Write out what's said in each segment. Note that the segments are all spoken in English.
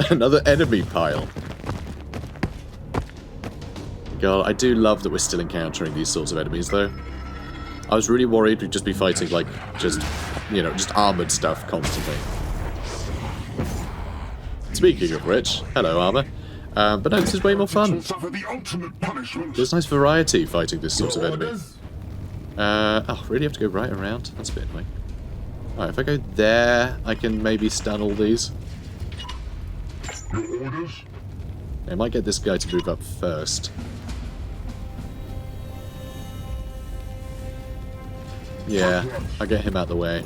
Another enemy pile. God, I do love that we're still encountering these sorts of enemies, though. I was really worried we'd just be fighting, like, just, you know, just armoured stuff constantly. Speaking of which, hello, armour. But no, this is way more fun. There's nice variety fighting this sort of enemy. Oh, really have to go right around? That's a bit annoying. Alright, if I go there, I can maybe stun all these. I might get this guy to move up first. Yeah, I'll get him out of the way.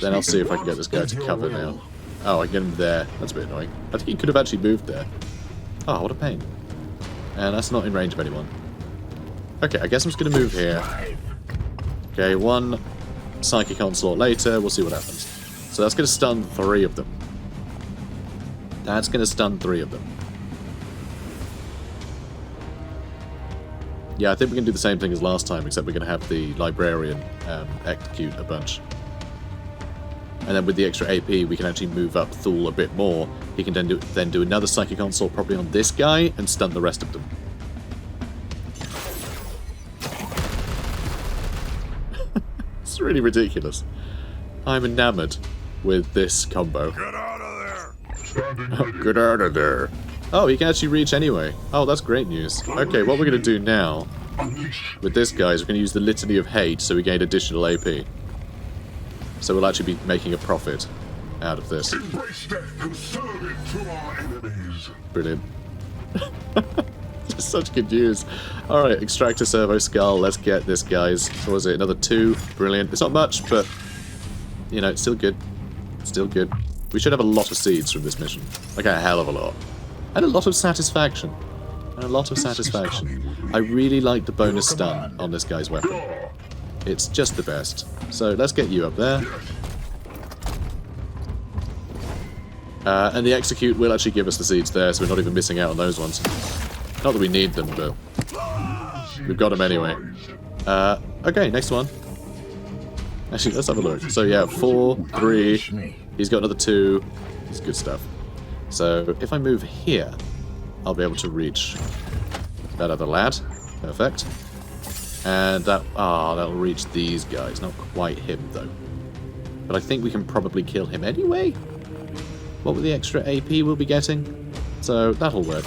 Then I'll see if I can get this guy to cover now. Oh, I can get him there. That's a bit annoying. I think he could have actually moved there. Oh, what a pain. And that's not in range of anyone. Okay, I guess I'm just going to move here. Okay, one psychic onslaught later. We'll see what happens. So that's going to stun 3 of them. That's going to stun 3 of them. Yeah, I think we're going to do the same thing as last time, except we're going to have the librarian execute a bunch. And then with the extra AP, we can actually move up Thule a bit more. He can then do another psychic onslaught probably on this guy and stun the rest of them. It's really ridiculous. I'm enamored with this combo. Get out of there! Oh, get out of there. Oh, he can actually reach anyway. Oh, that's great news. Okay, what we're going to do now with this guy is we're going to use the Litany of Hate so we gain additional AP. So we'll actually be making a profit out of this. Brilliant. Just such good news. Alright, Extractor Servo Skull. Let's get this, guys. What was it? Another 2. Brilliant. It's not much, but, you know, it's still good. It's still good. We should have a lot of seeds from this mission. Like a hell of a lot. And a lot of satisfaction. And a lot of satisfaction. I really like the bonus stun on this guy's weapon. It's just the best. So let's get you up there. And the execute will actually give us the seeds there, so we're not even missing out on those ones. Not that we need them, but we've got them anyway. Okay, next one. Actually, let's have a look. So yeah, 4, 3. He's got another 2. It's good stuff. So if I move here, I'll be able to reach that other lad. Perfect. And that, that'll reach these guys. Not quite him, though. But I think we can probably kill him anyway. What with the extra AP we'll be getting. So that'll work.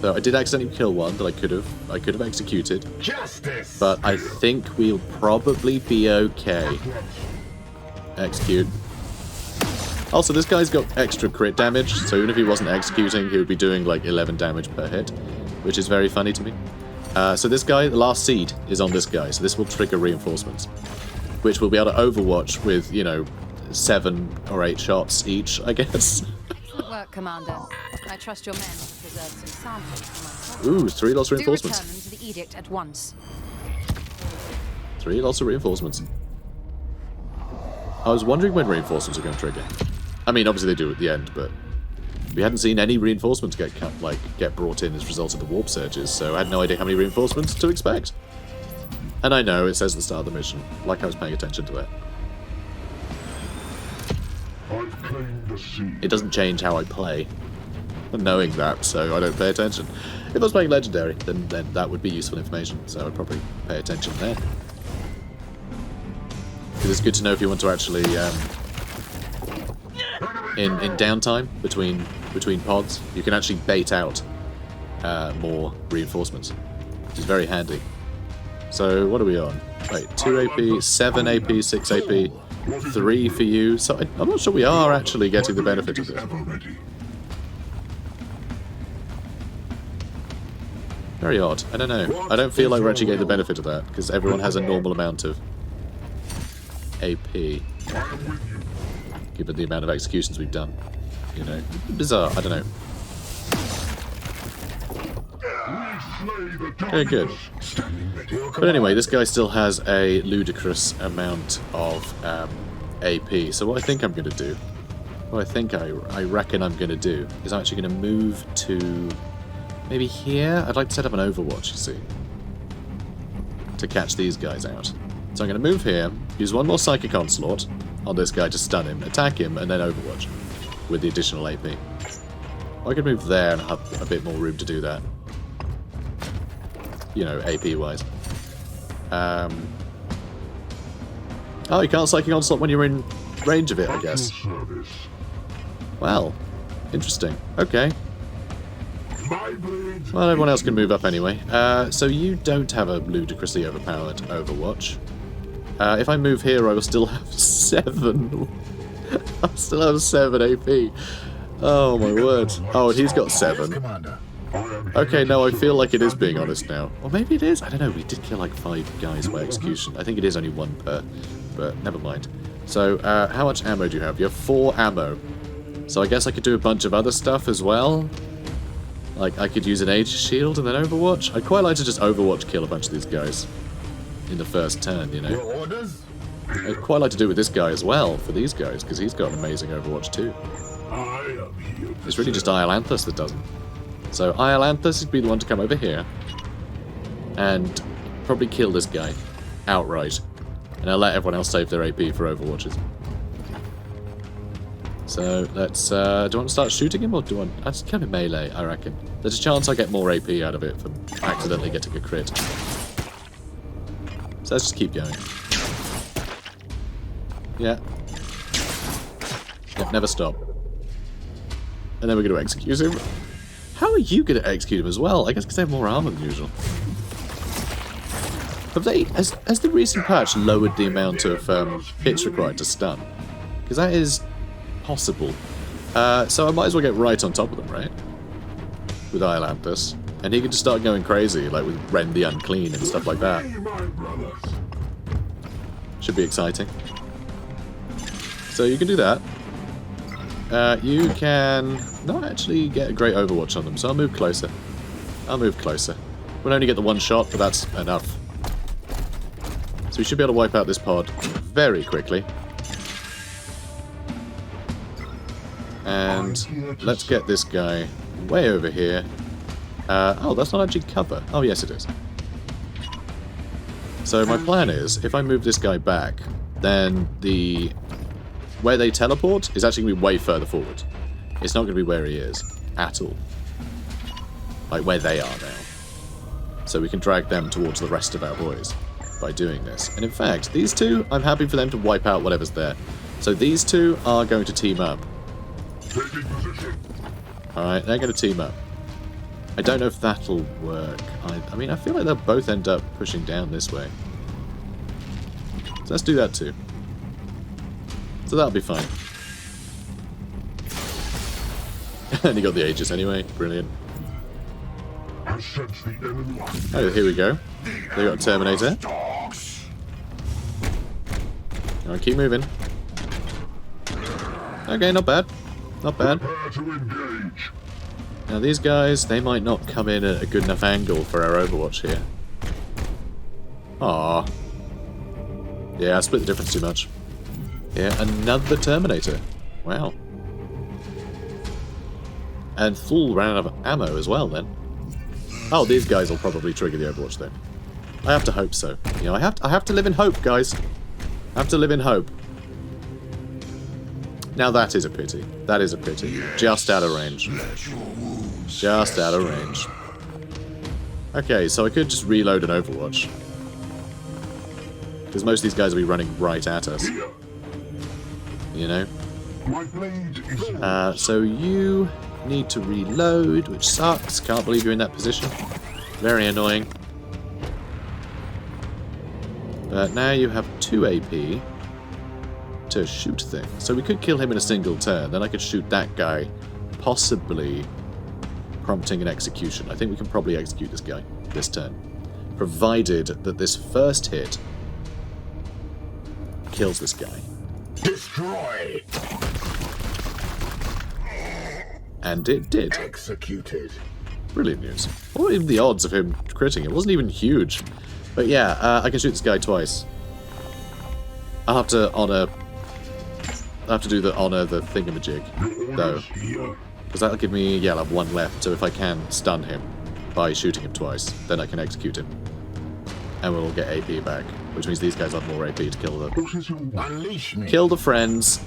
So I did accidentally kill one that I could have executed. Justice. But I think we'll probably be okay. Execute. Also, this guy's got extra crit damage, so even if he wasn't executing, he would be doing like 11 damage per hit, which is very funny to me. So this guy, the last seed, is on this guy, so this will trigger reinforcements, which we'll be able to overwatch with, you know, 7 or 8 shots each, I guess. Excellent work, Commander. I trust your men to preserve some samples for my Ooh, 3 lots of reinforcements. Do return them to the Edict at once. 3 lots of reinforcements. I was wondering when reinforcements are going to trigger. I mean, obviously they do at the end, but we hadn't seen any reinforcements get brought in as a result of the warp surges, so I had no idea how many reinforcements to expect. And I know it says at the start of the mission, like I was paying attention to it. It doesn't change how I play, knowing that, so I don't pay attention. If I was playing Legendary, then that would be useful information, so I'd probably pay attention there. Because it's good to know if you want to actually, in downtime between pods, you can actually bait out more reinforcements, which is very handy. So what are we on? Wait, 2 AP, 7 AP, 6 AP, 3 for you. So I'm not sure we are actually getting the benefit of this. Very odd. I don't know. I don't feel like we're actually getting the benefit of that, because everyone has a normal amount of AP, given the amount of executions we've done. You know, bizarre. I don't know. Okay, good. But anyway, this guy still has a ludicrous amount of AP. So what I think I'm going to do, I reckon I'm going to do, is I'm actually going to move to maybe here. I'd like to set up an overwatch, you see, to catch these guys out. So I'm going to move here, use one more Psychic Onslaught on this guy to stun him, attack him, and then Overwatch with the additional AP. I could move there and have a bit more room to do that. You know, AP-wise. Oh, you can't Psychic Onslaught when you're in range of it, I guess. Well, interesting. Okay. Well, everyone else can move up anyway. So you don't have a ludicrously overpowered Overwatch. If I move here, I will still have 7. I'll still have 7 AP. Oh my word. Oh, and he's got 7. Okay, no, I feel like it is being honest now. Or maybe it is. I don't know. We did kill like 5 guys by execution. I think it is only 1 per, but never mind. So, how much ammo do you have? You have 4 ammo. So I guess I could do a bunch of other stuff as well. Like, I could use an Aegis Shield and then Overwatch. I'd quite like to just Overwatch kill a bunch of these guys in the first turn, you know. I'd quite like to do with this guy as well, for these guys, because he's got an amazing Overwatch too. It's really just Iolanthus that doesn't. So Iolanthus would be the one to come over here and probably kill this guy outright. And I'll let everyone else save their AP for Overwatches. So let's, do I want to start shooting him, or do I want... I'll just kill him melee, I reckon. There's a chance I get more AP out of it from accidentally getting a crit. So let's just keep going. Yeah. Yep, never stop. And then we're going to execute him. How are you going to execute him as well? I guess because they have more armor than usual. Have they... Has the recent patch lowered the amount of hits required to stun? Because that is... possible. So I might as well get right on top of them, right? With Iolanthus. And he can just start going crazy, like with Rend the Unclean and stuff like that. Should be exciting. So you can do that. You can not actually get a great Overwatch on them, so I'll move closer. I'll move closer. We'll only get the 1 shot, but that's enough. So we should be able to wipe out this pod very quickly. And let's get this guy way over here. Oh, that's not actually cover. Oh, yes, it is. So my plan is, if I move this guy back, then the... where they teleport is actually going to be way further forward. It's not going to be where he is, at all. Like, where they are now. So we can drag them towards the rest of our boys by doing this. And in fact, these two, I'm happy for them to wipe out whatever's there. So these two are going to team up. Alright, they're going to team up. I don't know if that'll work. I mean, I feel like they'll both end up pushing down this way. So let's do that too. So that'll be fine. And he got the Aegis anyway. Brilliant. Oh, here we go. They got a Terminator. Alright, keep moving. Okay, not bad. Not bad. Now these guys, they might not come in at a good enough angle for our Overwatch here. Aww. Yeah, I split the difference too much. Yeah, another Terminator. Wow. And full round of ammo as well, then. Oh, these guys will probably trigger the Overwatch, though. I have to hope so. You know, I have to live in hope, guys. I have to live in hope. Now that is a pity. That is a pity. Just out of range. Just out of range. Okay, so I could just reload an Overwatch. Because most of these guys will be running right at us. You know? So you need to reload, which sucks. Can't believe you're in that position. Very annoying. But now you have 2 AP to shoot things. So we could kill him in a single turn. Then I could shoot that guy, possibly prompting an execution. I think we can probably execute this guy this turn. Provided that this first hit kills this guy. Destroy. And it did. Executed. Brilliant news. What were even the odds of him critting? It wasn't even huge. But yeah, I can shoot this guy twice. I'll have to honor... I'll have to do the honor the thingamajig, though. Because that'll give me... Yeah, I'll have 1 left, so if I can stun him by shooting him twice, then I can execute him. and we'll get AP back, which means these guys have more AP to kill the Unleash me. kill the friends.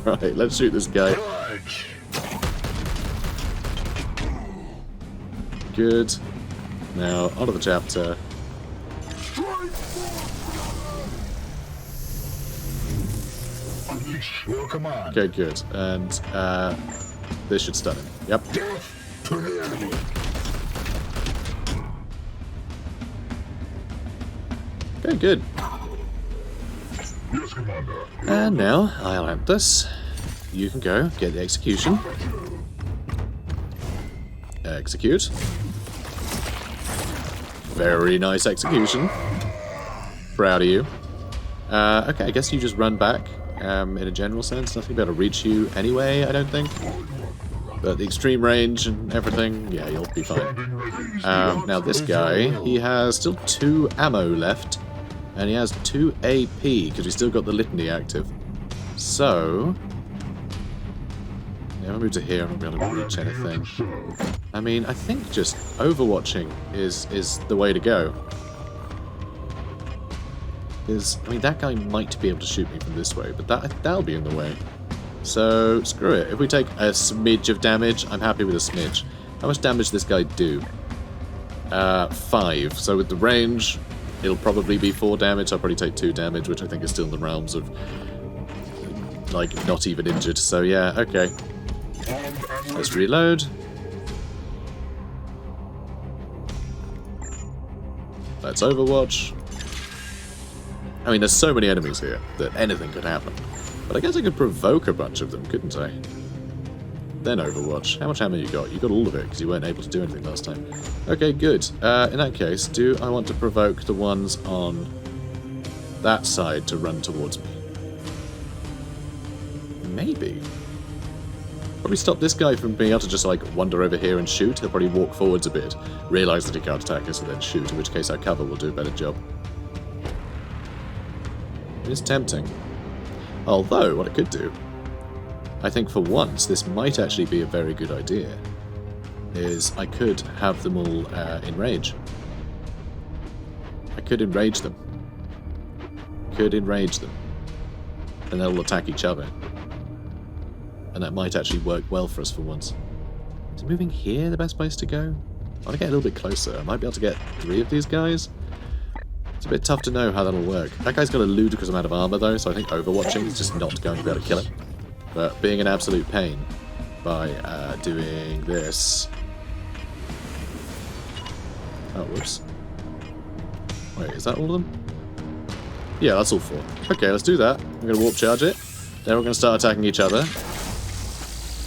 Right, let's shoot this guy. Purge. Good. Now onto the chapter. Unleash your command. Okay, good. And this should stun him. Yep. Death to the enemy. Okay, good. Yes, Commander. And now I'll end this. You can go get the execution. Execute. Very nice execution. Proud of you. Okay, I guess you just run back. In a general sense, nothing will be able to reach you anyway, I don't think. But the extreme range and everything, yeah, you'll be fine. Now this guy, he has still 2 ammo left, and he has 2 AP, because he's still got the litany active. So... yeah, I'll move to here, I'm not going to be able to reach anything. I mean, I think just overwatching is the way to go. I mean, that guy might be able to shoot me from this way, but that'll be in the way. So, screw it. If we take a smidge of damage, I'm happy with a smidge. How much damage does this guy do? 5. So with the range, it'll probably be 4 damage. I'll probably take 2 damage, which I think is still in the realms of, like, not even injured. So yeah, okay. Let's reload. Let's overwatch. I mean, there's so many enemies here that anything could happen. But I guess I could provoke a bunch of them, couldn't I? Then Overwatch. How much ammo you got? You got all of it, because you weren't able to do anything last time. Okay, good. In that case, do I want to provoke the ones on that side to run towards me? Maybe. Probably stop this guy from being able to just, like, wander over here and shoot. He'll probably walk forwards a bit, realise that he can't attack us, and then shoot, in which case our cover will do a better job. It's tempting. Although, what I could do, I think for once, this might actually be a very good idea, is I could have them all enrage. I could enrage them. And they'll attack each other. And that might actually work well for us for once. Is moving here the best place to go? I want to get a little bit closer. I might be able to get 3 of these guys. It's a bit tough to know how that'll work. That guy's got a ludicrous amount of armor though, so I think overwatching is just not going to be able to kill him. But being an absolute pain by doing this... oh, whoops. Wait, is that all of them? Yeah, that's all 4. Okay, let's do that. I'm going to warp charge it. Then we're going to start attacking each other.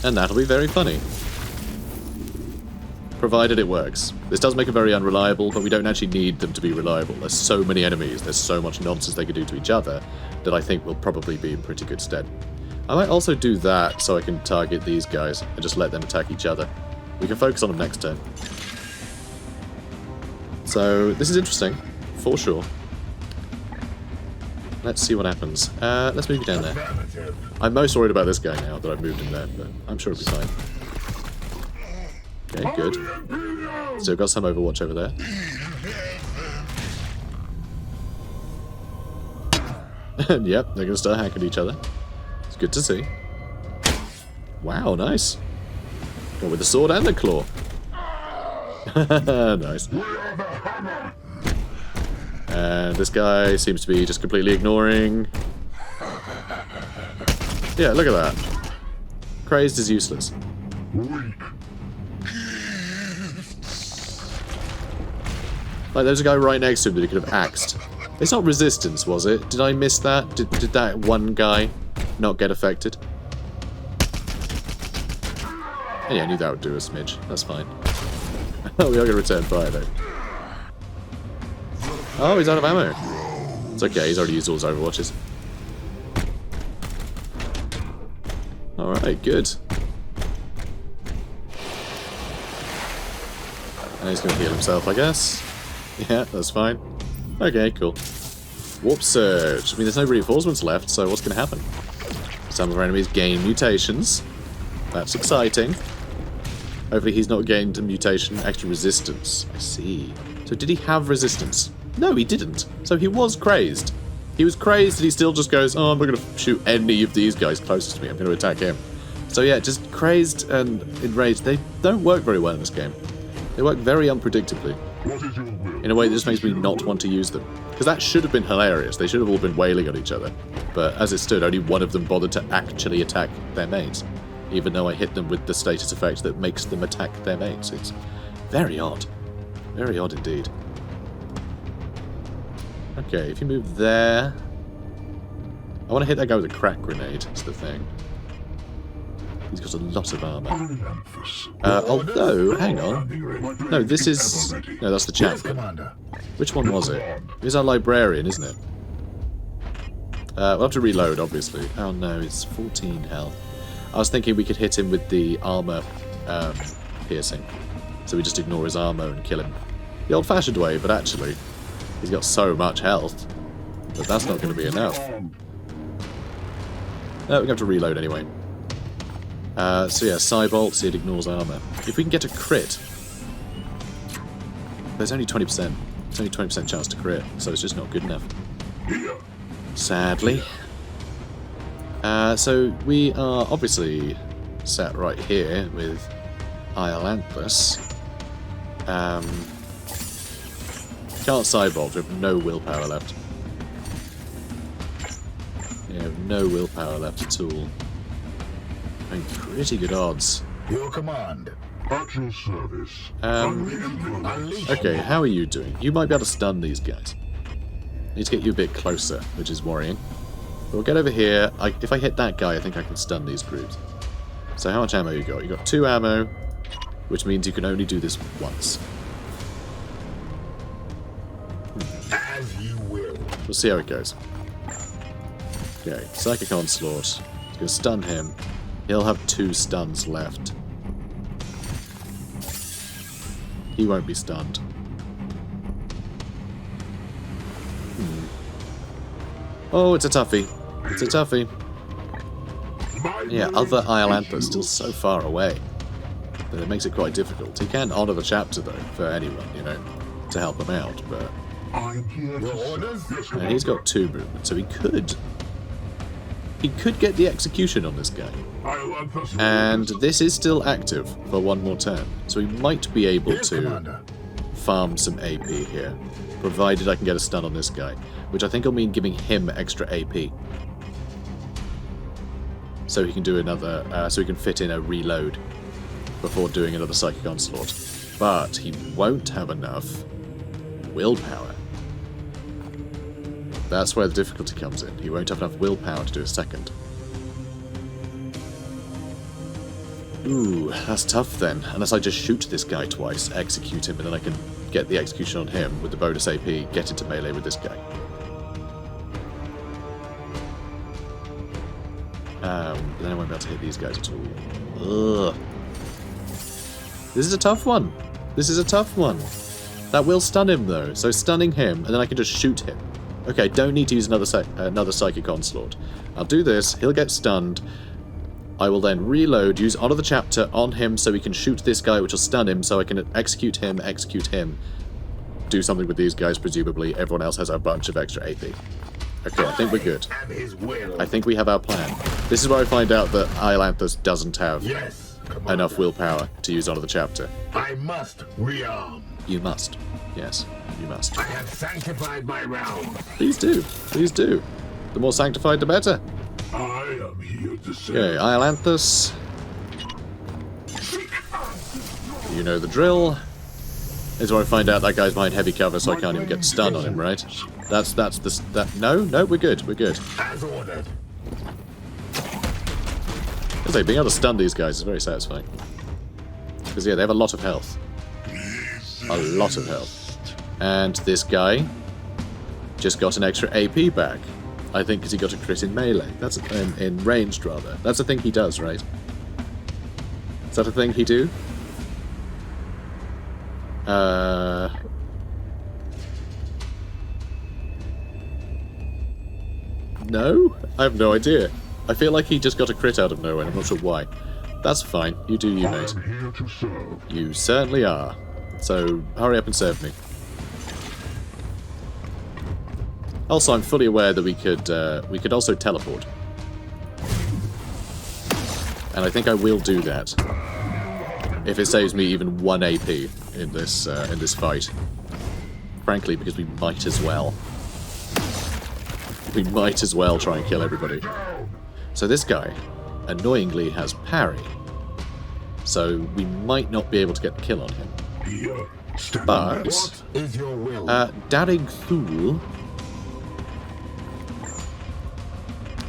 And that'll be very funny. Provided it works. This does make it very unreliable, but we don't actually need them to be reliable. There's so many enemies, there's so much nonsense they can do to each other, that I think will probably be in pretty good stead. I might also do that so I can target these guys and just let them attack each other. We can focus on them next turn. So, this is interesting, for sure. Let's see what happens. Let's move you down there. I'm most worried about this guy now that I've moved him there, but I'm sure it'll be fine. Okay, good. Still got some Overwatch over there. And yep, they're going to start hacking each other. It's good to see. Wow, nice. Got with the sword and the claw. Nice. And this guy seems to be just completely ignoring. Yeah, look at that. Crazed is useless. Like, there's a guy right next to him that he could have axed. It's not resistance, was it? Did I miss that? Did that one guy not get affected? Yeah, I knew that would do a smidge. That's fine. Oh, we are going to return fire, though. Oh, he's out of ammo. It's okay, he's already used all his Overwatches. Alright, good. And he's going to heal himself, I guess. Yeah, that's fine. Okay, cool. Warp Surge. I mean, there's no reinforcements left, so what's going to happen? Some of our enemies gain mutations. That's exciting. Hopefully he's not gained a mutation, extra resistance. I see. So did he have resistance? No, he didn't. So he was crazed. He was crazed and he still just goes, oh, I'm not going to shoot any of these guys closest to me. I'm going to attack him. So yeah, just crazed and enraged. They don't work very well in this game. They work very unpredictably. In a way that just makes me not want to use them. Because that should have been hilarious. They should have all been wailing on each other. But as it stood, only one of them bothered to actually attack their mates. Even though I hit them with the status effect that makes them attack their mates. It's very odd. Very odd indeed. Okay, if you move there... I want to hit that guy with a crack grenade, that's the thing. He's got a lot of armor. Although, hang on. No, this is... No, that's the champion. Which one was it? It's our librarian, isn't it? We'll have to reload, obviously. Oh no, it's 14 health. I was thinking we could hit him with the armor piercing. So we just ignore his armor and kill him. The old-fashioned way, but actually, he's got so much health that that's not going to be enough. No, we have to reload anyway. So yeah, Psybolt, it ignores armor. If we can get a crit, there's only 20%. It's only 20% chance to crit, so it's just not good enough. Sadly. So we are obviously sat right here with Iolanthus. Can't Psybolt, we have no willpower left. We have no willpower left at all. I mean, pretty good odds. Your command. At your service. Okay, how are you doing? You might be able to stun these guys. Need to get you a bit closer, which is worrying. But we'll get over here. If I hit that guy, I think I can stun these groups. So how much ammo you got? You got 2 ammo, which means you can only do this once. As you will. We'll see how it goes. Okay, Psychic Onslaught. It's going to stun him. He'll have 2 stuns left. He won't be stunned. Oh, it's a toughie. It's a toughie. Yeah, other Iolanthus still so far away that it makes it quite difficult. He can honour the chapter, though, for anyone, you know, to help him out, but... And he's got 2 movement, so he could get the execution on this guy. And this is still active for 1 more turn, so he might be able to farm some AP here, provided I can get a stun on this guy, which I think will mean giving him extra AP. So he can do another, so he can fit in a reload before doing another Psychic Onslaught. But he won't have enough willpower. That's where the difficulty comes in. He won't have enough willpower to do a second. Ooh, that's tough then. Unless I just shoot this guy twice, execute him, and then I can get the execution on him with the bonus AP, get into melee with this guy. Then I won't be able to hit these guys at all. Ugh. This is a tough one. This is a tough one. That will stun him though, so stunning him, and then I can just shoot him. Okay, don't need to use another Psychic Onslaught. I'll do this, he'll get stunned. I will then reload, use Honor the Chapter on him so he can shoot this guy, which will stun him, so I can execute him, do something with these guys, presumably. Everyone else has a bunch of extra AP. Okay, I think we're good. I think we have our plan. This is where I find out that Iolanthus doesn't have enough willpower to use Honor the Chapter. I must rearm. You must. Yes, you must. I have sanctified my realm. Please do. Please do. The more sanctified, the better. I am here to serve. Okay, Iolanthus. You know the drill. This is where I find out that guy's behind heavy cover, so I can't even get stun on him, right? No, we're good, we're good. As ordered. I say, being able to stun these guys is very satisfying. Because, yeah, they have a lot of health. A lot of health. And this guy just got an extra AP back. I think because he got a crit in melee. That's in ranged, rather. That's a thing he does, right? Is that a thing he do? No? I have no idea. I feel like he just got a crit out of nowhere, I'm not sure why. That's fine. You do you, mate. I'm here to serve. You certainly are. So, hurry up and serve me. Also, I'm fully aware that we could also teleport. And I think I will do that. If it saves me even 1 AP in this fight. Frankly, because we might as well. We might as well try and kill everybody. So this guy, annoyingly, has parry. So we might not be able to get the kill on him. But Darig Thul.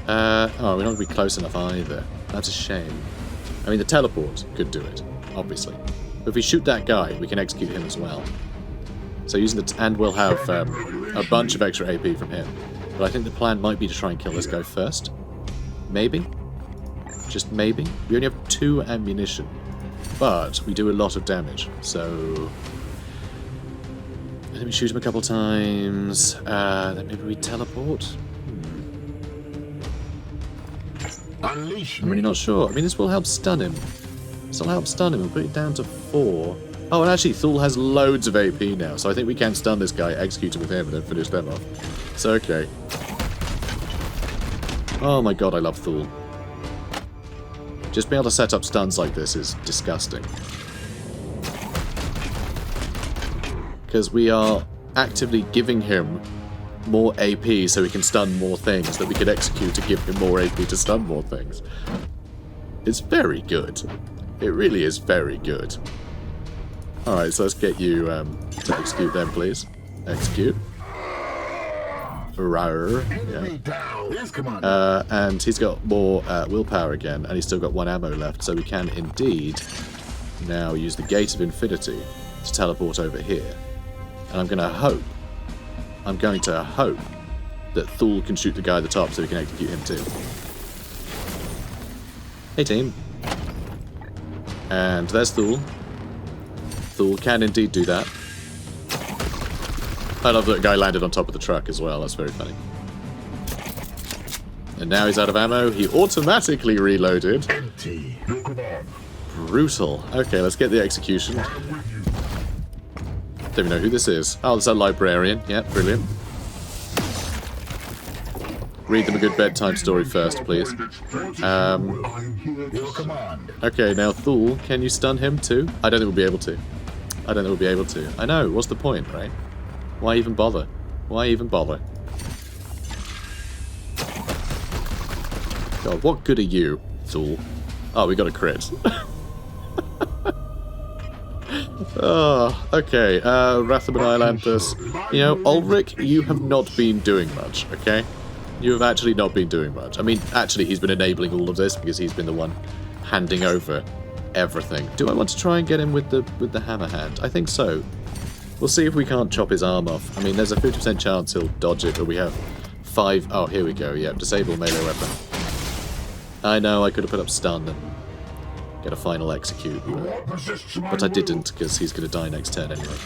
Oh, we're not going to be close enough either. That's a shame. I mean, the teleport could do it, obviously. But if we shoot that guy, we can execute him as well. So using the and we'll have a bunch of extra AP from him. But I think the plan might be to try and kill this guy first. Maybe. Just maybe. We only have 2 ammunition. But we do a lot of damage, so... Let me shoot him a couple times. Then maybe we teleport? Unleash I'm really not sure. I mean, this will help stun him. This will help stun him. We'll put it down to 4. Oh, and actually, Thul has loads of AP now, so I think we can stun this guy, execute him with him, and then finish them off. So, okay. Oh my god, I love Thul. Just being able to set up stuns like this is disgusting. Because we are actively giving him more AP so he can stun more things that we could execute to give him more AP to stun more things. It's very good. It really is very good. Alright, so let's get you to execute them, please. Execute. Rawr. Yeah. And he's got more willpower again, and he's still got 1 ammo left, so we can indeed now use the Gate of Infinity to teleport over here. And I'm going to hope that Thul can shoot the guy at the top so we can execute him too. Hey team. And there's Thul. Thul can indeed do that. I love that guy landed on top of the truck as well, that's very funny. And now he's out of ammo, he automatically reloaded. Empty. Brutal. Okay, let's get the execution. Don't even know who this is. Oh, it's a librarian. Yeah, brilliant. Read them a good bedtime story first, please. Okay, now Thul, can you stun him too? I don't think we'll be able to. I don't think we'll be able to. I know, what's the point, right? Why even bother? Why even bother? God, what good are you, Thul? Oh, we got a crit. Oh, okay. Wrath of Annihilanthus. You know, Ulrich, you have not been doing much, okay? You have actually not been doing much. I mean, actually, he's been enabling all of this because he's been the one handing over everything. Do I want to try and get him with the hammer hand? I think so. We'll see if we can't chop his arm off. I mean, there's a 50% chance he'll dodge it, but we have 5... Oh, here we go. Yeah, disable melee weapon. I know, I could have put up stun and get a final execute, but I didn't, because he's going to die next turn anyway.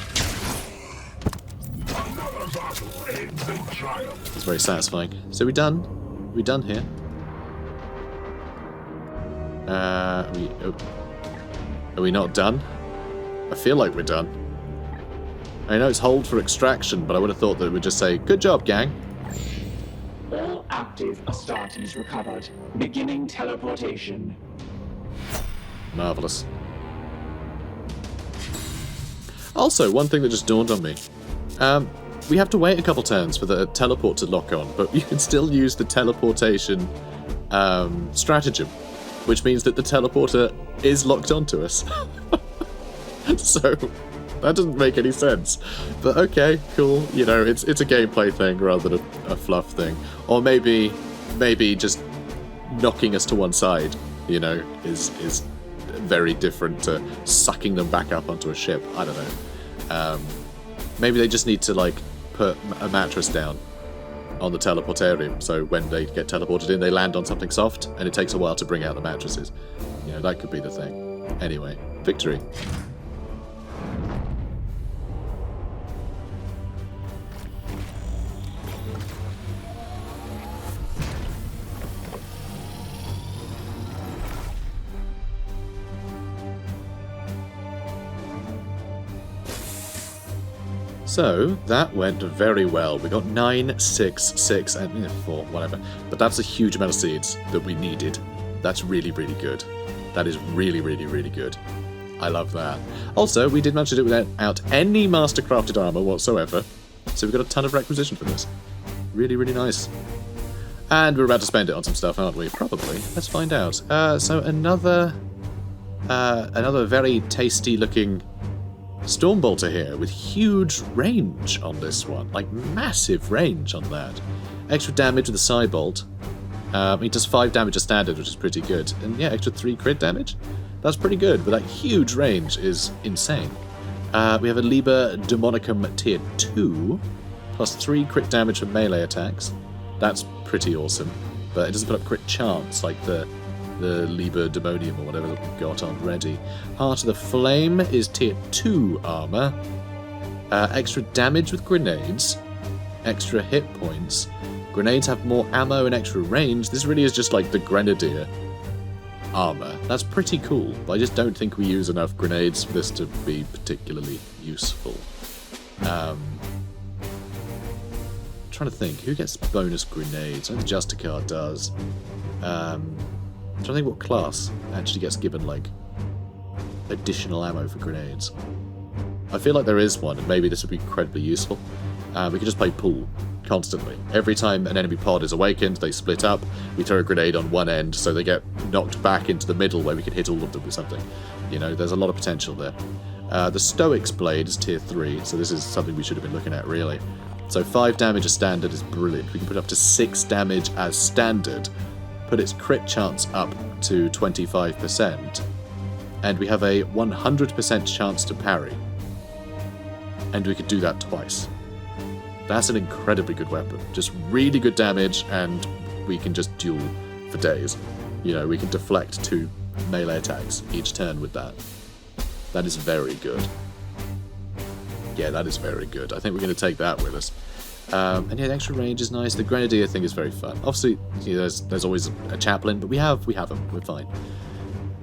It's very satisfying. So we done? We done here? Are we not done? I feel like we're done. I know it's hold for extraction, but I would have thought that it would just say, good job, gang. All active Astartes recovered. Beginning teleportation. Marvellous. Also, one thing that just dawned on me. We have to wait a couple turns for the teleport to lock on, but you can still use the teleportation stratagem, which means that the teleporter is locked onto us. So, that doesn't make any sense. But okay, cool. You know, it's a gameplay thing rather than a fluff thing. Or maybe just knocking us to one side, you know, is very different to sucking them back up onto a ship. I don't know. Maybe they just need to, like, put a mattress down on the teleportarium, so when they get teleported in, they land on something soft, and it takes a while to bring out the mattresses. You know, that could be the thing. Anyway, victory. So, that went very well. We got 9, 6, 6, and 4, whatever. But that's a huge amount of seeds that we needed. That's really, really good. That is really, really, really good. I love that. Also, we did manage to do it without any master-crafted armor whatsoever. So we got a ton of requisition for this. Really, really nice. And we're about to spend it on some stuff, aren't we? Probably. Let's find out. So another very tasty-looking Stormbolter here with huge range on this one. Like, massive range on that. Extra damage with the Psybolt. He does 5 damage as standard, which is pretty good. And yeah, extra 3 crit damage? That's pretty good, but that huge range is insane. We have a Liber Demonicum tier 2, plus 3 crit damage from melee attacks. That's pretty awesome, but it doesn't put up crit chance like the Liber Demonium or whatever that we've got already. Heart of the Flame is tier 2 armor. Extra damage with grenades. Extra hit points. Grenades have more ammo and extra range. This really is just like the Grenadier armor. That's pretty cool, but I just don't think we use enough grenades for this to be particularly useful. Trying to think, who gets bonus grenades? I think Justicar does. I'm trying to think what class actually gets given, like, additional ammo for grenades. I feel like there is one, and maybe this would be incredibly useful. We could just play pool constantly. Every time an enemy pod is awakened, they split up, we throw a grenade on one end, so they get knocked back into the middle where we could hit all of them with something. You know, there's a lot of potential there. The Stoic's Blade is tier 3, so this is something we should have been looking at, really. So 5 damage as standard is brilliant. We can put up to 6 damage as standard, put its crit chance up to 25%, and we have a 100% chance to parry. And we could do that twice. That's an incredibly good weapon. Just really good damage, and we can just duel for days. You know, we can deflect 2 melee attacks each turn with that. That is very good. Yeah, that is very good. I think we're going to take that with us. And yeah, the extra range is nice. The Grenadier thing is very fun. Obviously, you know, there's always a chaplain, but we have them. We're fine.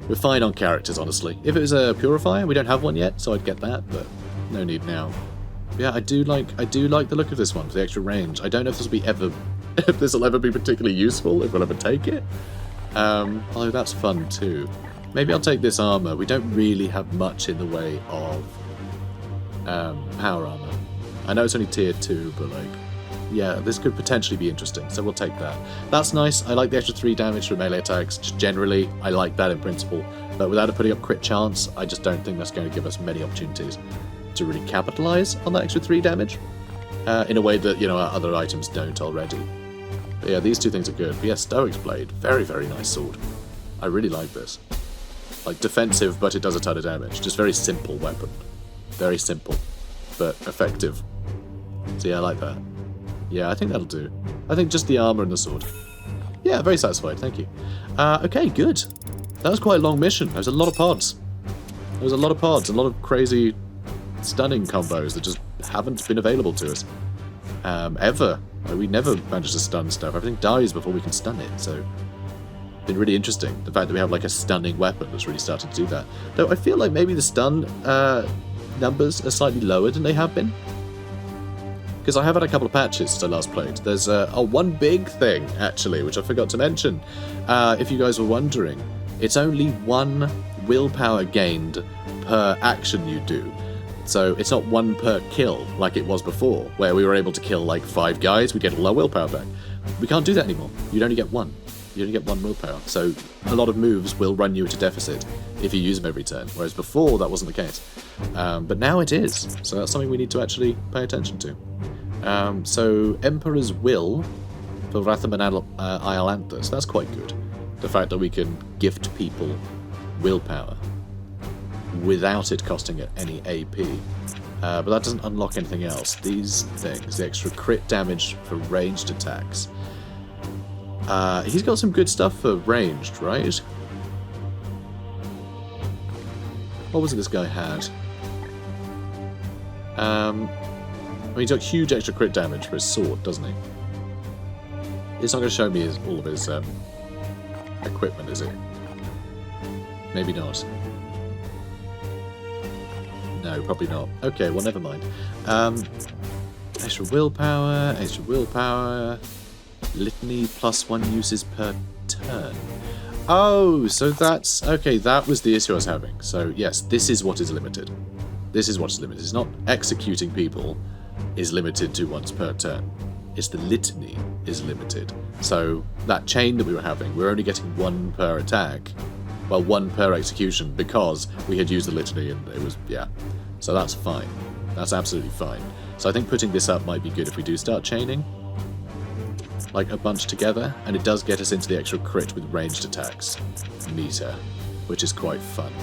We're fine on characters, honestly. If it was a Purifier, we don't have one yet, so I'd get that, but no need now. Yeah, I do like the look of this one for the extra range. I don't know if this will ever be particularly useful, if we'll ever take it. Although that's fun too. Maybe I'll take this armor. We don't really have much in the way of power armor. I know it's only tier 2, but like, yeah, this could potentially be interesting, so we'll take that. That's nice. I like the extra 3 damage for melee attacks. Just generally, I like that in principle. But without it putting up crit chance, I just don't think that's going to give us many opportunities to really capitalize on that extra 3 damage in a way that, you know, our other items don't already. But yeah, these 2 things are good. But yeah, Stoic's Blade, very, very nice sword. I really like this. Like, defensive, but it does a ton of damage. Just very simple weapon. Very simple, but effective. So yeah, I like that. Yeah, I think that'll do. I think just the armor and the sword. Yeah, very satisfied, thank you. Okay, good. That was quite a long mission. There was a lot of pods. There was a lot of pods, a lot of crazy stunning combos that just haven't been available to us. Ever. Like, we never managed to stun stuff. Everything dies before we can stun it, so it's been really interesting. The fact that we have like a stunning weapon that's really started to do that. Though I feel like maybe the stun numbers are slightly lower than they have been. Because I have had a couple of patches since I last played. There's one big thing, actually, which I forgot to mention. If you guys were wondering, it's only 1 willpower gained per action you do. So it's not 1 per kill like it was before, where we were able to kill like 5 guys, we get a low willpower back. We can't do that anymore. You'd only get 1. You only get 1 willpower. So a lot of moves will run you into deficit if you use them every turn, whereas before that wasn't the case. But now it is, so that's something we need to actually pay attention to. So Emperor's Will for Rathaman Iolanthus, that's quite good. The fact that we can gift people willpower without it costing it any AP. But that doesn't unlock anything else. These things, the extra crit damage for ranged attacks. He's got some good stuff for ranged, right? What was it this guy had? I mean, he's got huge extra crit damage for his sword, doesn't he? It's not going to show me all of his equipment, is it? Maybe not. No, probably not. Okay, well, never mind. Extra willpower, litany +1 uses per turn. Oh, so that's... Okay, that was the issue I was having. So, yes, this is what is limited. This is what is limited. It's not executing people is limited to once per turn. It's the litany is limited. So, that chain that we were having, we're only getting 1 per attack. Well, 1 per execution because we had used the litany and it was... Yeah. So that's fine. That's absolutely fine. So I think putting this up might be good if we do start chaining. Like a bunch together, and it does get us into the extra crit with ranged attacks meter, which is quite fun.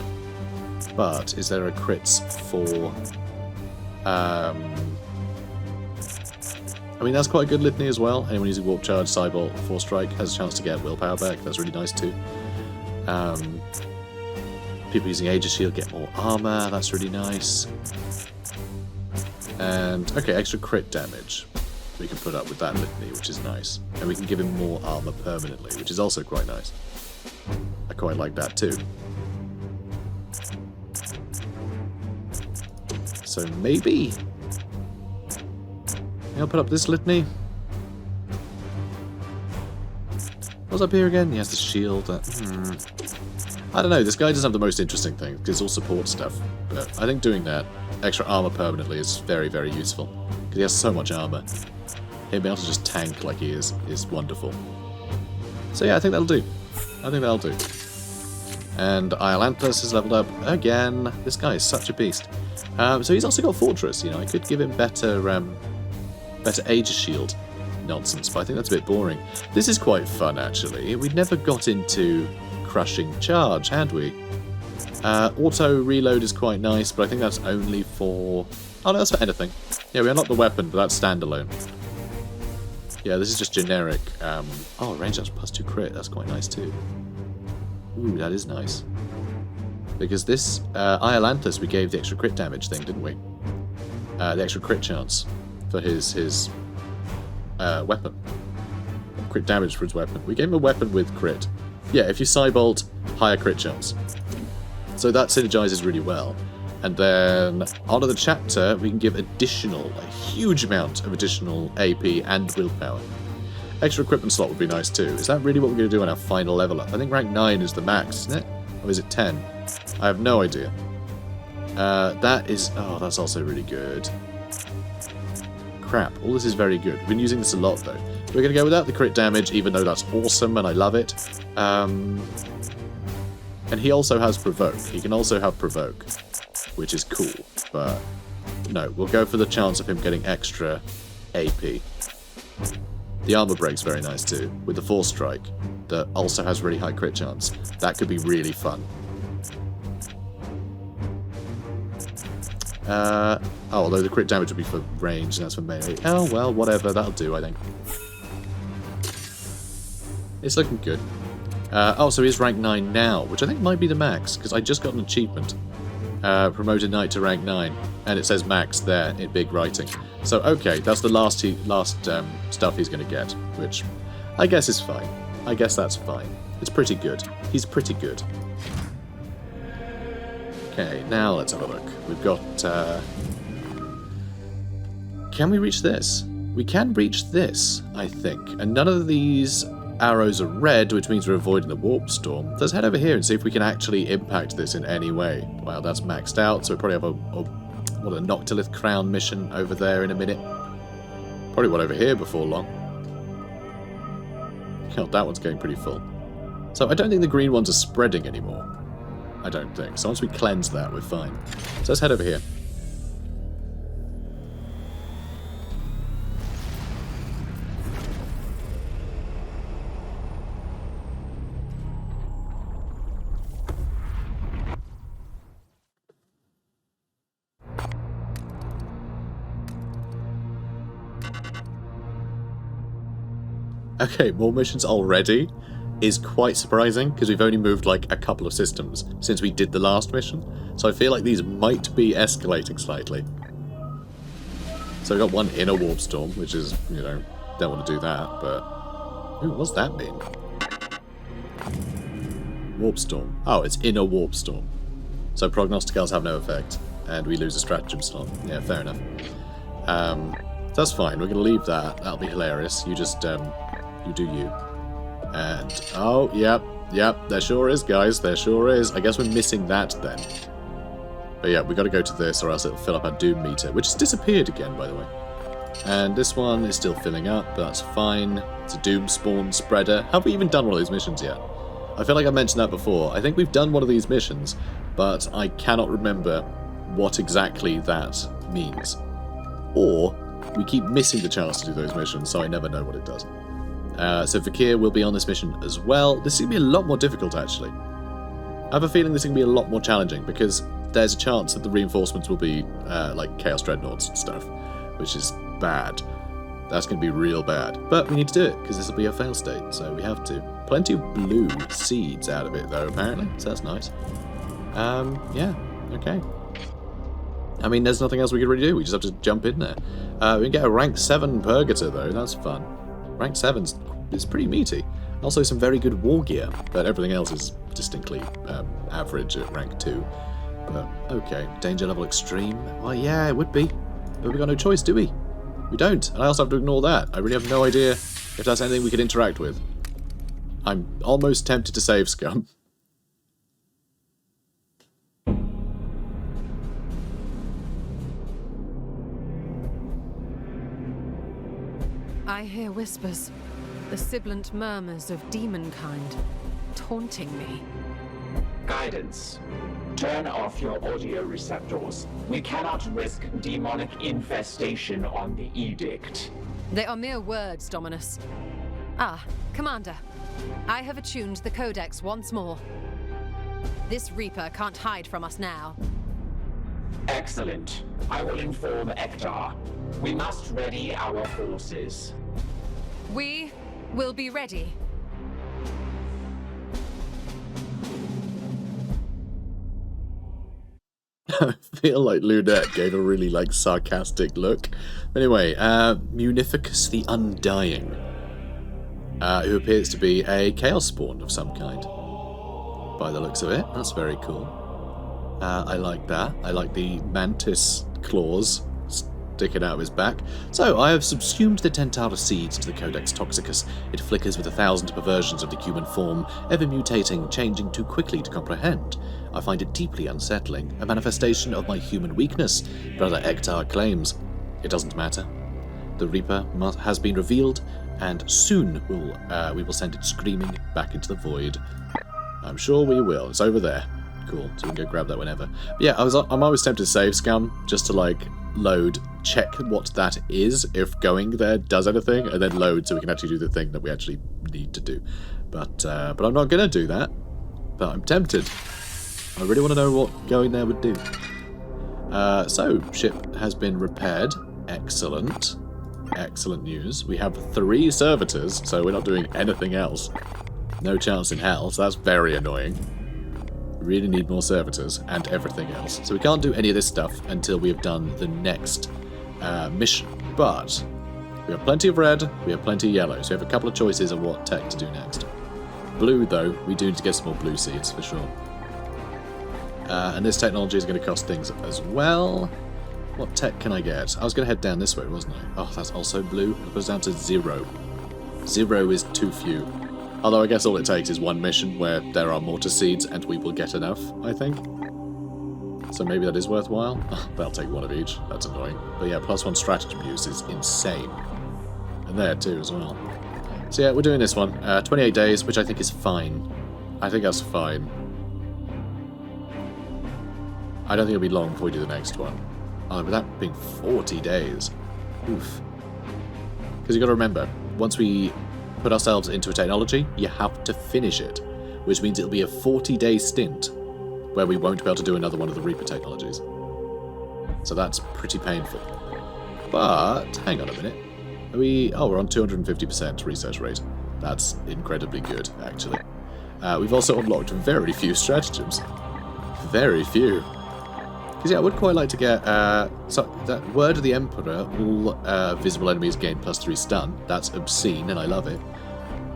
But is there a crits for... I mean, that's quite a good litany as well. Anyone using Warp Charge, Cybolt, Force Strike has a chance to get willpower back. That's really nice too. People using Aegis Shield get more armor. That's really nice. And, okay, extra crit damage we can put up with that litany, which is nice. And we can give him more armor permanently, which is also quite nice. I quite like that too. So maybe I'll put up this litany. What's up here again? He has the shield. I don't know, this guy doesn't have the most interesting thing, because it's all support stuff. But I think doing that extra armor permanently is very, very useful. Because he has so much armor. Him being able to just tank like he is wonderful. So yeah, I think that'll do. I think that'll do. And Iolanthus has leveled up again. This guy is such a beast. So he's also got Fortress, you know, I could give him better Aegis Shield nonsense, but I think that's a bit boring. This is quite fun, actually. We never got into Crushing Charge, had we? Auto reload is quite nice, but I think that's only for... Oh no, that's for anything. Yeah, we unlocked the weapon, but that's standalone. Yeah, this is just generic. Oh, range that's +2 crit, that's quite nice too. Ooh, that is nice. Because this Iolanthus, we gave the extra crit damage thing, didn't we? The extra crit chance for his weapon. Crit damage for his weapon. We gave him a weapon with crit. Yeah, if you Cybolt, higher crit chance. So that synergizes really well. And then, onto the chapter, we can give a huge amount of additional AP and willpower. Extra equipment slot would be nice too. Is that really what we're going to do on our final level up? I think rank 9 is the max, isn't it? Or is it 10? I have no idea. That is... Oh, that's also really good. Crap, all this is very good. We've been using this a lot though. We're going to go without the crit damage, even though that's awesome and I love it. And he also has Provoke. He can also have Provoke, which is cool. But no, we'll go for the chance of him getting extra AP. The armor break's very nice too, with the Force Strike, that also has really high crit chance. That could be really fun. Although the crit damage would be for range, and that's for melee. Oh well, whatever, that'll do, I think. It's looking good. Oh, so he's rank 9 now, which I think might be the max, because I just got an achievement. Promoted Knight to rank 9, and it says max there in big writing. So, okay, that's the last stuff he's going to get, which I guess is fine. I guess that's fine. It's pretty good. He's pretty good. Okay, now let's have a look. We've got... Can we reach this? We can reach this, I think. And none of these arrows are red, which means we're avoiding the warp storm. Let's head over here and see if we can actually impact this in any way. Well, that's maxed out, so we probably have a Noctilith Crown mission over there in a minute. Probably one over here before long. God, that one's getting pretty full. So I don't think the green ones are spreading anymore. I don't think. So once we cleanse that, we're fine. So let's head over here. Okay, more missions already is quite surprising, because we've only moved like a couple of systems since we did the last mission. So I feel like these might be escalating slightly. So we've got one inner warp storm, which is, you know, don't want to do that, but... Ooh, what's that mean? Warp storm. Oh, it's inner warp storm. So prognosticals have no effect. and we lose a stratagem slot. Yeah, fair enough. That's fine. We're going to leave that. That'll be hilarious. You just, you do you. And, oh, yep, there sure is, guys. There sure is. I guess we're missing that then. But yeah, we got to go to this or else it'll fill up our doom meter, which has disappeared again, by the way. And this one is still filling up, but that's fine. It's a doom spawn spreader. Have we even done one of these missions yet? I feel like I mentioned that before. I think we've done one of these missions, but I cannot remember what exactly that means. Or we keep missing the chance to do those missions, so I never know what it does. So Fakir will be on this mission as well. This is going to be a lot more difficult, actually. I have a feeling this is going to be a lot more challenging, because there's a chance that the reinforcements will be like Chaos Dreadnoughts and stuff, which is bad. That's going to be real bad. But we need to do it, because this will be a fail state, so we have to. Plenty of blue seeds out of it, though, apparently, so that's nice. Yeah, okay. I mean, there's nothing else we can really do. We just have to jump in there. We can get a rank 7 Purgator, though. That's fun. Rank 7's is pretty meaty. Also some very good war gear, but everything else is distinctly average at rank 2. But, okay. Danger level extreme? Well, yeah, it would be. But we've got no choice, do we? We don't. And I also have to ignore that. I really have no idea if that's anything we could interact with. I'm almost tempted to save Scum. I hear whispers, the sibilant murmurs of demonkind, taunting me. Guidance. Turn off your audio receptors. We cannot risk demonic infestation on the edict. They are mere words, Dominus. Ah, Commander. I have attuned the Codex once more. This Reaper can't hide from us now. Excellent. I will inform Ektar. We must ready our forces. We will be ready. I feel like Lunette gave a really, like, sarcastic look. Anyway, Munificus the Undying, who appears to be a Chaos Spawn of some kind, by the looks of it. That's very cool. I like that. I like the mantis claws sticking out of his back. So, I have subsumed the Tentara seeds to the Codex Toxicus. It flickers with 1,000 perversions of the human form, ever mutating, changing too quickly to comprehend. I find it deeply unsettling, a manifestation of my human weakness, Brother Ektar claims. It doesn't matter. The Reaper has been revealed, and soon we will send it screaming back into the void. I'm sure we will. It's over there. Cool, so we can go grab that whenever. But yeah, I'm always tempted to save Scum, just to, like, load, check what that is, if going there does anything, and then load so we can actually do the thing that we actually need to do. But I'm not going to do that. But I'm tempted. I really want to know what going there would do. So, ship has been repaired. Excellent. Excellent news. We have 3 servitors, so we're not doing anything else. No chance in hell, so that's very annoying. We really need more servitors and everything else. So we can't do any of this stuff until we have done the next mission. But we have plenty of red, we have plenty of yellow, so we have a couple of choices of what tech to do next. Blue, though, we do need to get some more blue seeds, for sure. And this technology is going to cost things as well. What tech can I get? I was going to head down this way, wasn't I? Oh, that's also blue. It goes down to 0. 0 is too few. Although I guess all it takes is one mission where there are mortar seeds and we will get enough, I think. So maybe that is worthwhile. Oh, that'll take 1 of each. That's annoying. But yeah, +1 stratagem use is insane. And there too as well. So yeah, we're doing this one. 28 days, which I think is fine. I think that's fine. I don't think it'll be long before we do the next one. Oh, but that being 40 days. Oof. Because you've got to remember, once we put ourselves into a technology, you have to finish it. Which means it'll be a 40-day stint where we won't be able to do another one of the Reaper technologies. So that's pretty painful. But, hang on a minute. We're on 250% research rate. That's incredibly good, actually. We've also unlocked very few stratagems. Very few. Because yeah, I would quite like to get so that Word of the Emperor, all visible enemies gain +3 stun. That's obscene and I love it.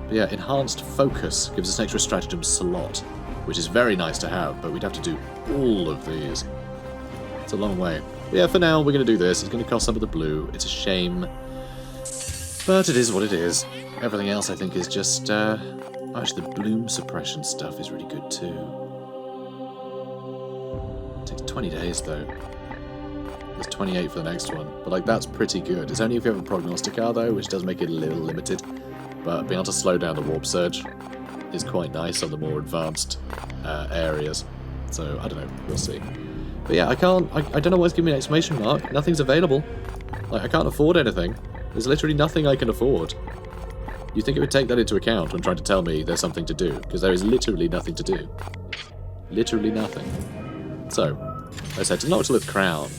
But yeah, Enhanced Focus gives us an extra stratagem slot, which is very nice to have, but we'd have to do all of these. It's a long way. But yeah, for now, we're going to do this. It's going to cost some of the blue. It's a shame. But it is what it is. Everything else, I think, is just... actually, the bloom suppression stuff is really good, too. It takes 20 days, though. There's 28 for the next one. But, like, that's pretty good. It's only if you have a prognosticar, though, which does make it a little limited. But being able to slow down the warp surge is quite nice on the more advanced areas. So, I don't know. We'll see. But yeah, I don't know why it's giving me an exclamation mark. Nothing's available. Like, I can't afford anything. There's literally nothing I can afford. You think it would take that into account when trying to tell me there's something to do? Because there is literally nothing to do. Literally nothing. So, let's head to Noctilith Crown.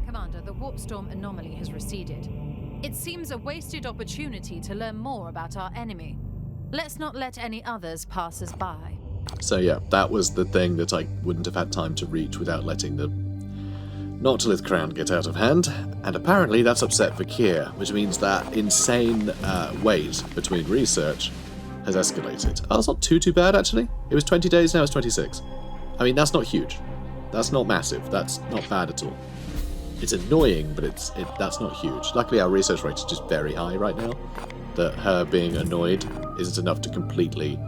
Commander, the warp storm anomaly has receded. It seems a wasted opportunity to learn more about our enemy. Let's not let any others pass us by. So yeah, that was the thing that I wouldn't have had time to reach without letting the Noctilith Crown get out of hand, and apparently that's upset Vakir, which means that insane wait between research has escalated. Oh, that's not too bad, actually. It was 20 days, now it's 26. I mean, that's not huge. That's not massive. That's not bad at all. It's annoying, but that's not huge. Luckily, our research rate is just very high right now, that her being annoyed isn't enough to completely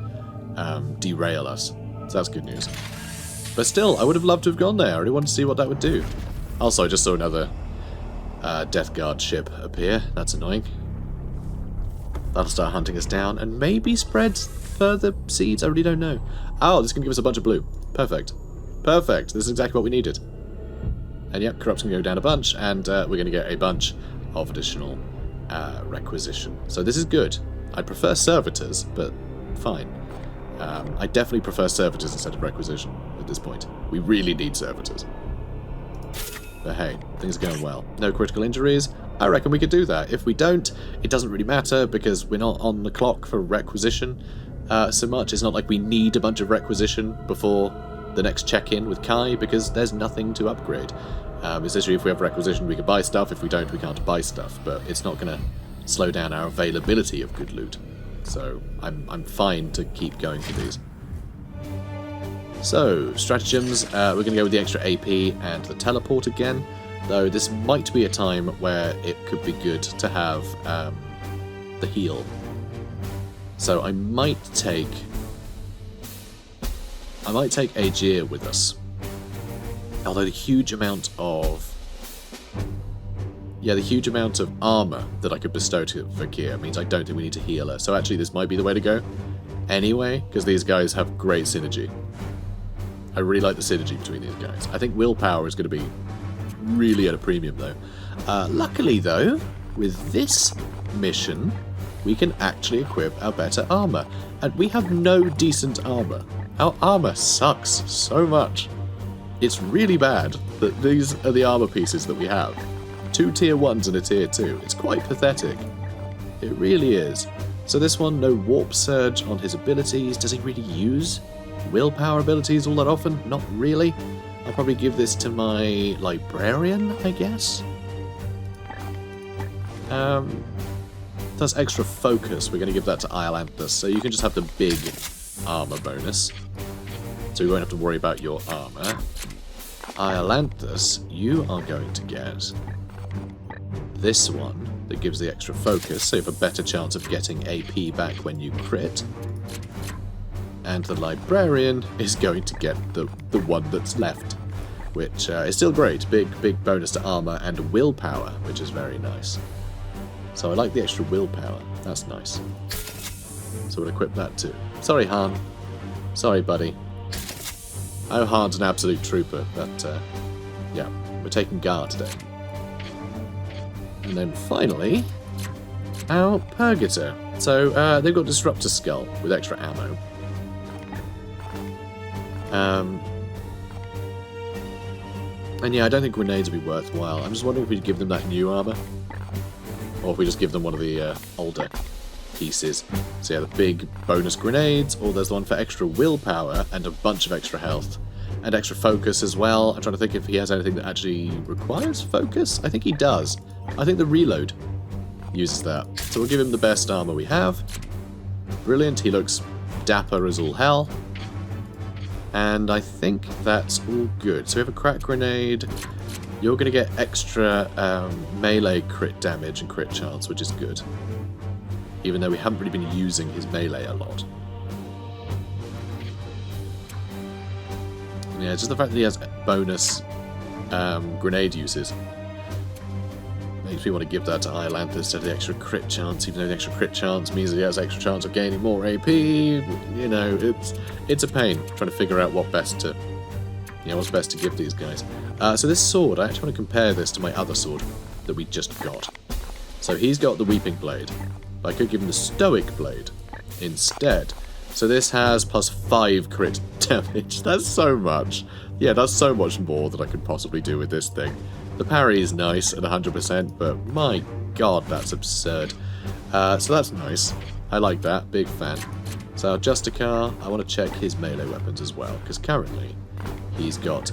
derail us. So that's good news. But still, I would have loved to have gone there. I really wanted to see what that would do. Also, I just saw another Death Guard ship appear. That's annoying. That'll start hunting us down and maybe spread further seeds. I really don't know. Oh, this is going to give us a bunch of blue. Perfect. Perfect. This is exactly what we needed. And yep, Corrupt's going to go down a bunch, and we're going to get a bunch of additional requisition. So this is good. I'd prefer servitors, but fine. I definitely prefer servitors instead of requisition at this point. We really need servitors. But hey, things are going well. No critical injuries. I reckon we could do that. If we don't, it doesn't really matter because we're not on the clock for requisition so much. It's not like we need a bunch of requisition before the next check-in with Kai because there's nothing to upgrade. It's literally if we have requisition we can buy stuff. If we don't, we can't buy stuff. But it's not going to slow down our availability of good loot. So I'm fine to keep going for these. So, stratagems, we're going to go with the extra AP and the teleport again, though this might be a time where it could be good to have the heal. So I might take Aegir with us. Although the huge amount of armor that I could bestow to Vakir means I don't think we need to heal her. So actually this might be the way to go anyway, because these guys have great synergy. I really like the synergy between these guys. I think willpower is going to be really at a premium, though. Luckily, though, with this mission, we can actually equip our better armor. And we have no decent armor. Our armor sucks so much. It's really bad that these are the armor pieces that we have. 2 tier 1s and a tier 2. It's quite pathetic. It really is. So this one, no warp surge on his abilities. Does he really use willpower abilities all that often? Not really. I'll probably give this to my librarian, I guess. That's extra focus. We're going to give that to Iolanthus, so you can just have the big armor bonus. So we won't have to worry about your armor. Iolanthus, you are going to get this one that gives the extra focus, so you have a better chance of getting AP back when you crit. And the librarian is going to get the one that's left, which is still great. Big bonus to armor and willpower, which is very nice. So I like the extra willpower. That's nice. So we'll equip that too. Sorry, Han. Sorry, buddy. Oh, Han's an absolute trooper, but yeah, we're taking guard today. And then finally, our Purgator. So they've got Disruptor Skull with extra ammo. And yeah, I don't think grenades would be worthwhile. I'm just wondering if we'd give them that new armor, or if we just give them one of the older pieces. So yeah, the big bonus grenades, or there's the one for extra willpower and a bunch of extra health. And extra focus as well. I'm trying to think if he has anything that actually requires focus. I think he does. I think the reload uses that. So we'll give him the best armor we have. Brilliant, he looks dapper as all hell. And I think that's all good. So we have a crack grenade. You're going to get extra melee crit damage and crit chance, which is good. Even though we haven't really been using his melee a lot. Yeah, just the fact that he has bonus grenade uses makes me want to give that to Iolantha instead of the extra crit chance, even though the extra crit chance means that he has extra chance of gaining more AP. You know, it's a pain trying to figure out what's best to give these guys. So this sword, I actually want to compare this to my other sword that we just got. So he's got the Weeping Blade. I could give him the Stoic Blade instead. So this has +5 crit damage. That's so much. Yeah, that's so much more than I could possibly do with this thing. The parry is nice at 100%, but my god, that's absurd. So that's nice. I like that. Big fan. So Justicar, I want to check his melee weapons as well, because currently he's got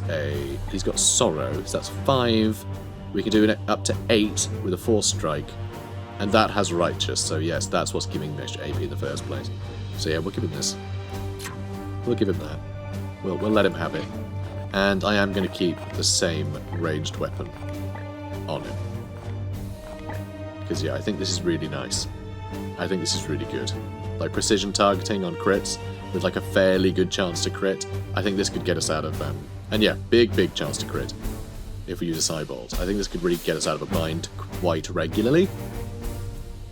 Sorrow, so that's 5. We can do it up to 8 with a 4 strike, and that has Righteous, so yes, that's what's giving him extra AP in the first place. So yeah, we'll give him this. We'll give him that. We'll let him have it. And I am going to keep the same ranged weapon on him. Because yeah, I think this is really nice. I think this is really good. Like precision targeting on crits with like a fairly good chance to crit. I think this could get us out of and yeah, big chance to crit if we use a Cybolt. I think this could really get us out of a bind quite regularly.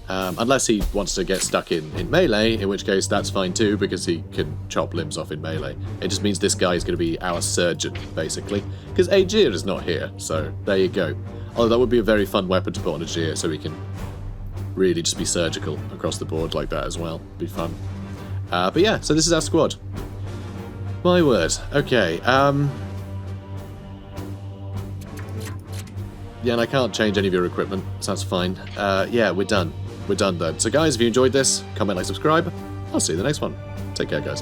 Unless he wants to get stuck in melee, in which case that's fine too, because he can chop limbs off in melee. It just means this guy is going to be our surgeon, basically. Because Aegir is not here, so there you go. Although that would be a very fun weapon to put on Aegir, so he can really just be surgical across the board like that as well. Be fun. But yeah, so this is our squad. My word. Okay, yeah, and I can't change any of your equipment, so that's fine. Yeah, we're done. We're done then. So guys, if you enjoyed this, comment, like, subscribe. I'll see you in the next one. Take care, guys.